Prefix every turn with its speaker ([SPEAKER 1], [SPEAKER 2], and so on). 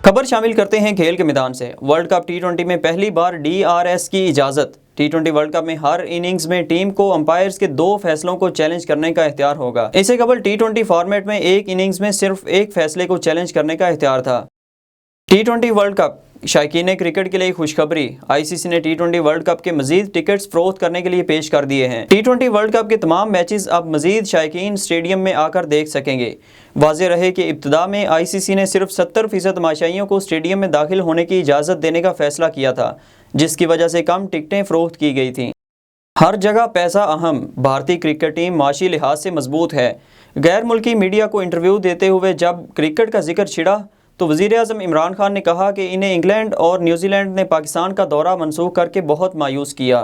[SPEAKER 1] खबर शामिल करते हैं खेल के मैदान से। वर्ल्ड कप टी20 में पहली बार DRS की इजाज़त। टी20 वर्ल्ड कप में हर इनिंग्स में टीम को अंपायर्स के 2 फैसलों को चैलेंज करने का इख्तियार होगा। इससे कबल टी20 फॉर्मेट में एक इनिंग्स में सिर्फ एक फैसले को चैलेंज करने का इख्तियार था। टी20 वर्ल्ड कप शायकीन क्रिकेट के लिए खुशखबरी। ICC ने टी20 वर्ल्ड कप के मजीद टिकट्स फरोख्त करने के लिए पेश कर दिए हैं। टी20 वर्ल्ड कप के तमाम मैचेस अब मजीद शायकीन स्टेडियम में आकर देख सकेंगे। वाज़ेह रहे कि इब्तिदा में ICC ने सिर्फ 70% तमाशाइयों को स्टेडियम में दाखिल होने की इजाज़त देने का फैसला किया था, जिसकी वजह से कम टिकटें फरोख्त की गई थीं। हर जगह पैसा अहम। भारतीय क्रिकेट टीम माशी लिहाज से मजबूत है। गैर मुल्की मीडिया को इंटरव्यू देते हुए जब क्रिकेट का जिक्र छिड़ा तो वज़ीर-ए-आज़म इमरान खान ने कहा कि इन्हें इंग्लैंड और न्यूजीलैंड ने पाकिस्तान का दौरा मनसूख करके बहुत मायूस किया।